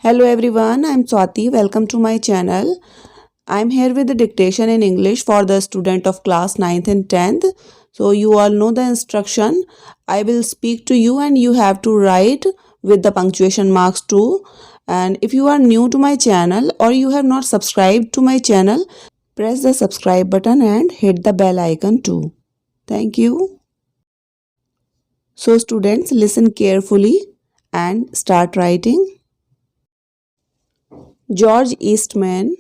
Hello everyone, I'm Swati. Welcome to my channel. I'm here with the dictation in English for the student of class 9th and 10th. So you all know the instruction. I will speak to you and you have to write with the punctuation marks too. And if you are new to my channel or you have not subscribed to my channel, press the subscribe button and hit the bell icon too. Thank you. So students, listen carefully and start writing. George Eastman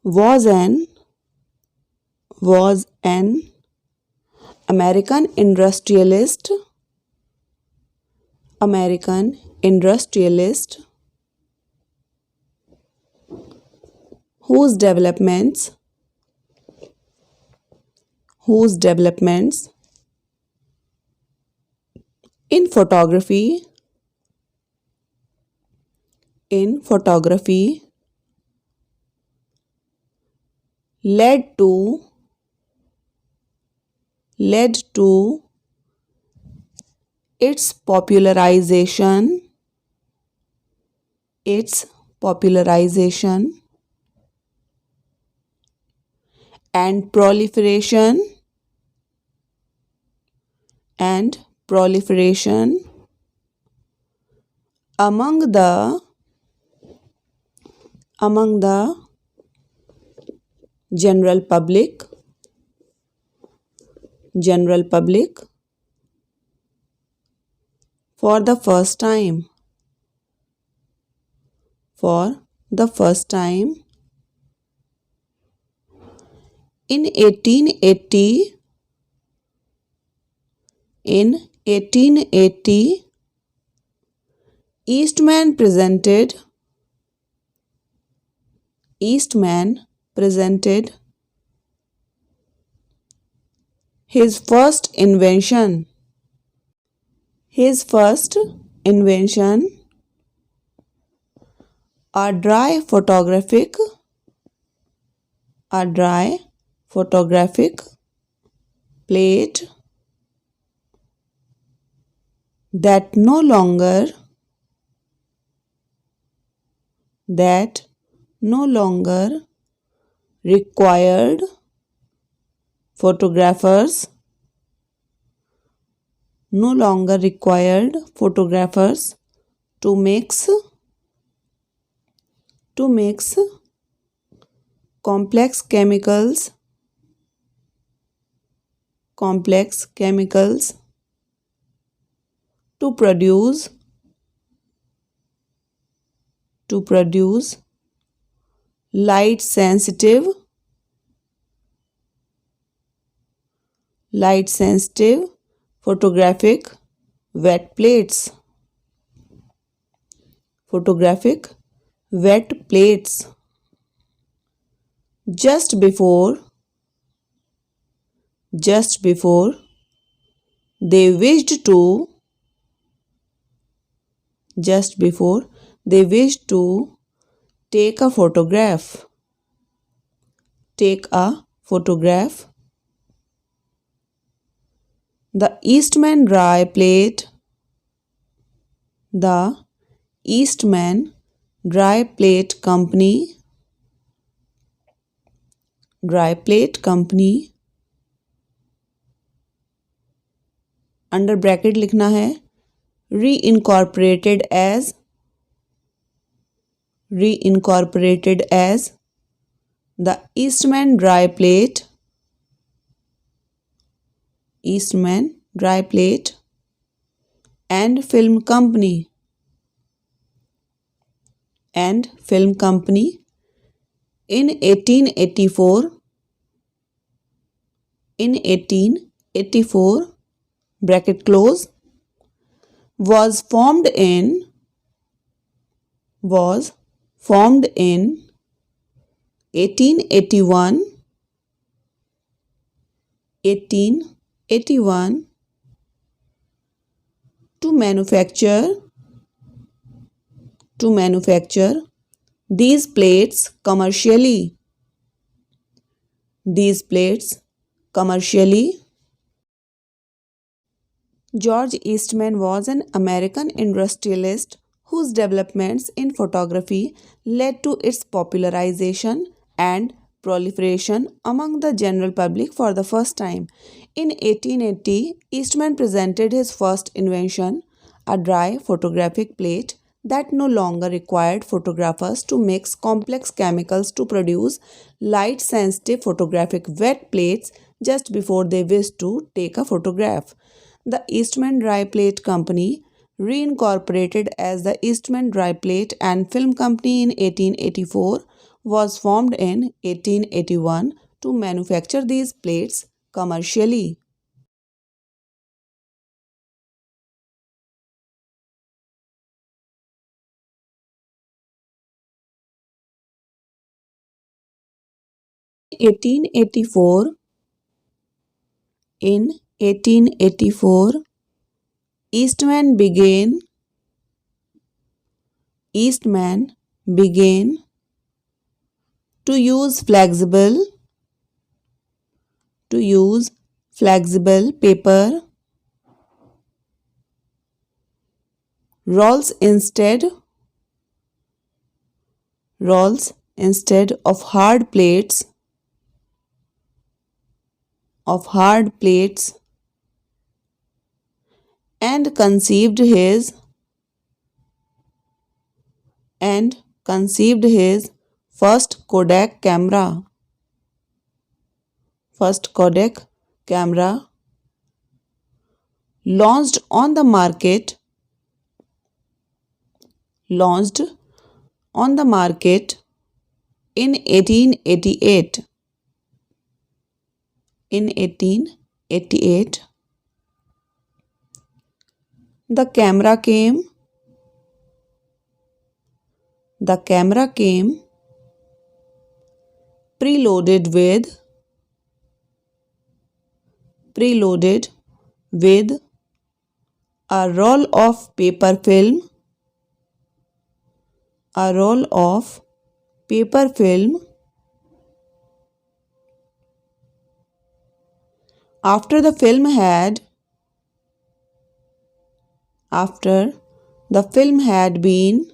was an American industrialist whose developments in photography led to its popularization and proliferation among the general public for the first time in 1880. Eastman presented his first invention, a dry photographic plate that no longer required photographers to mix complex chemicals to produce light sensitive photographic wet plates. Just before they wished to take a photograph. The Eastman Dry Plate Company under bracket लिखना है reincorporated as the Eastman Dry Plate and Film Company in 1884 bracket close was formed in 1881 to manufacture these plates commercially. George Eastman was an American industrialist whose developments in photography led to its popularization and proliferation among the general public for the first time. In 1880, Eastman presented his first invention, a dry photographic plate that no longer required photographers to mix complex chemicals to produce light sensitive photographic wet plates just before they wished to take a photograph. The Eastman Dry Plate Company, reincorporated as the Eastman Dry Plate and Film Company in 1884, was formed in 1881 to manufacture these plates commercially. In 1884, Eastman began Eastman began to use flexible paper rolls instead of hard plates and conceived his first Kodak camera launched on the market launched on the market in 1888. In 1888, the camera came preloaded with preloaded with a roll of paper film a roll of paper film. After the film had after the film had been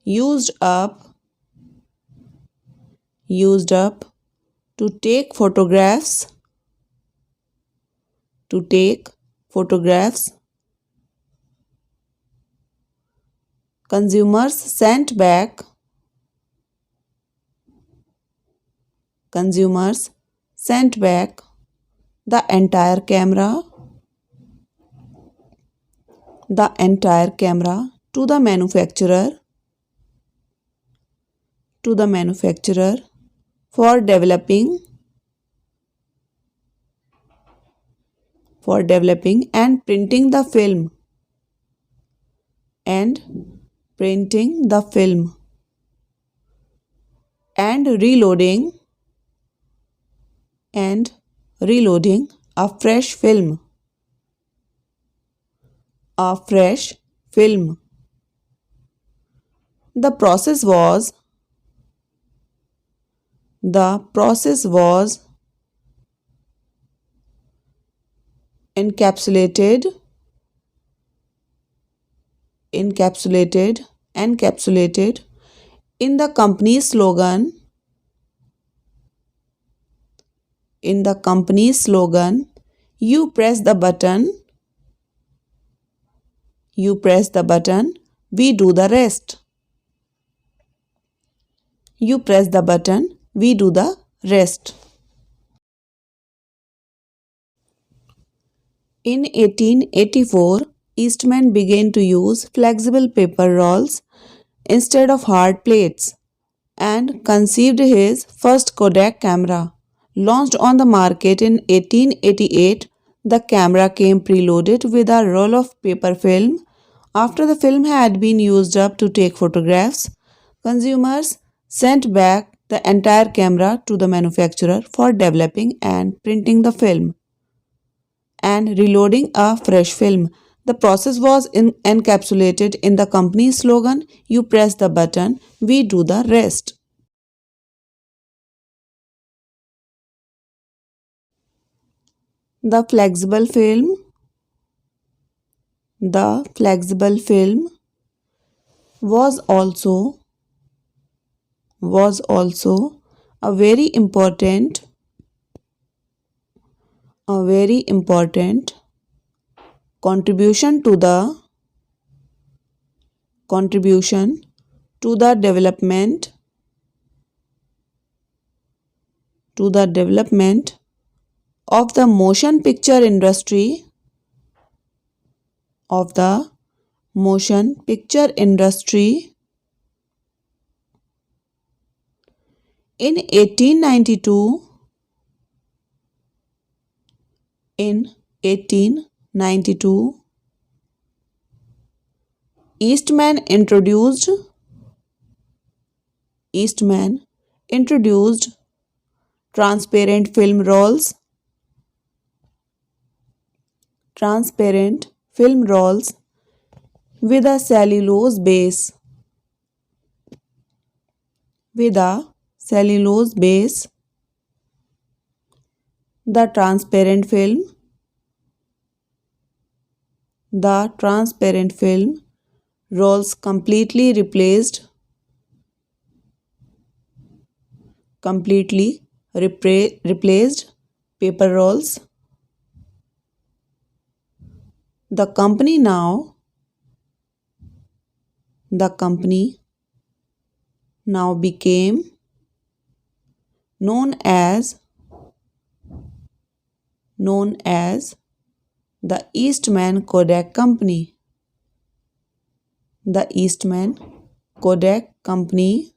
used up used up to take photographs, consumers sent back consumers sent back the entire camera to the manufacturer for developing and and printing the film and reloading a fresh film. The process was encapsulated encapsulated in the company's slogan, you press the button, we do the rest. You press the button, we do the rest. In 1884, Eastman began to use flexible paper rolls instead of hard plates and conceived his first Kodak camera. Launched on the market in 1888, the camera came preloaded with a roll of paper film. After the film had been used up to take photographs, consumers sent back the entire camera to the manufacturer for developing and printing the film and reloading a fresh film. The process was encapsulated in the company's slogan, you press the button, we do the rest. The flexible film The flexible film was also a very important contribution to the development of the motion picture industry in 1892. In 1892, Eastman introduced transparent film rolls with a cellulose base. The transparent film rolls replaced paper rolls. The company now became known as the Eastman Kodak Company. The Eastman Kodak Company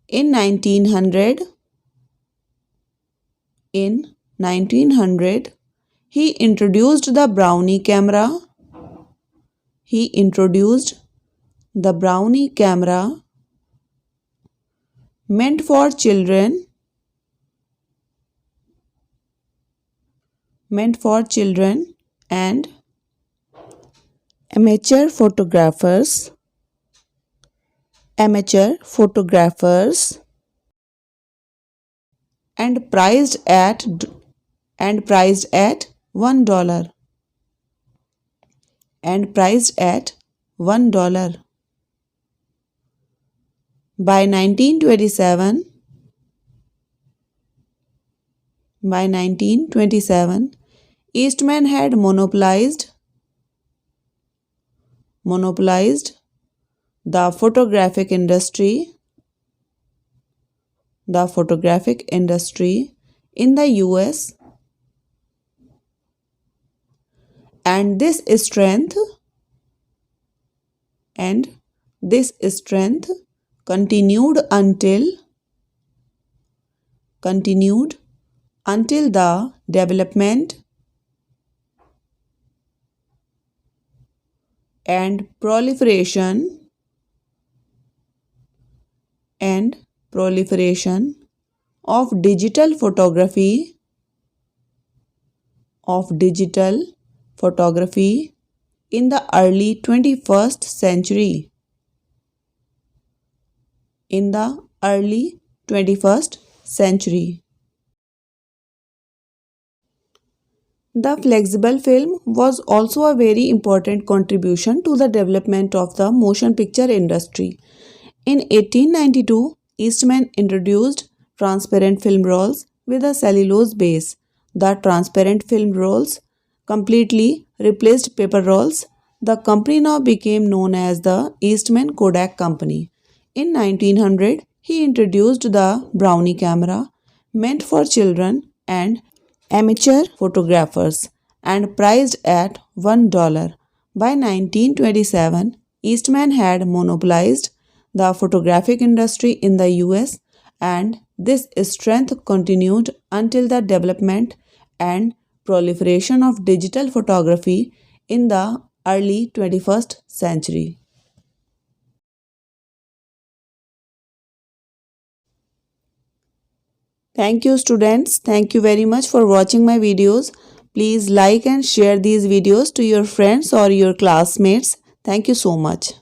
in 1900 he introduced the BROWNIE camera. Meant for children and amateur photographers and priced at $1 by 1927 Eastman had monopolized the photographic industry in the US, and this strength continued until the development and proliferation of digital photography in the early 21st century. The flexible film was also a very important contribution to the development of the motion picture industry. In 1892, Eastman introduced transparent film rolls with a cellulose base. The transparent film rolls completely replaced paper rolls. The company now became known as the Eastman Kodak Company. In 1900, he introduced the BROWNIE camera, meant for children and amateur photographers, and priced at $1. By 1927, Eastman had monopolized the photographic industry in the US, and this strength continued until the development and proliferation of digital photography in the early 21st century. Thank you, students. Thank you very much for watching my videos. Please like and share these videos to your friends or your classmates. Thank you so much.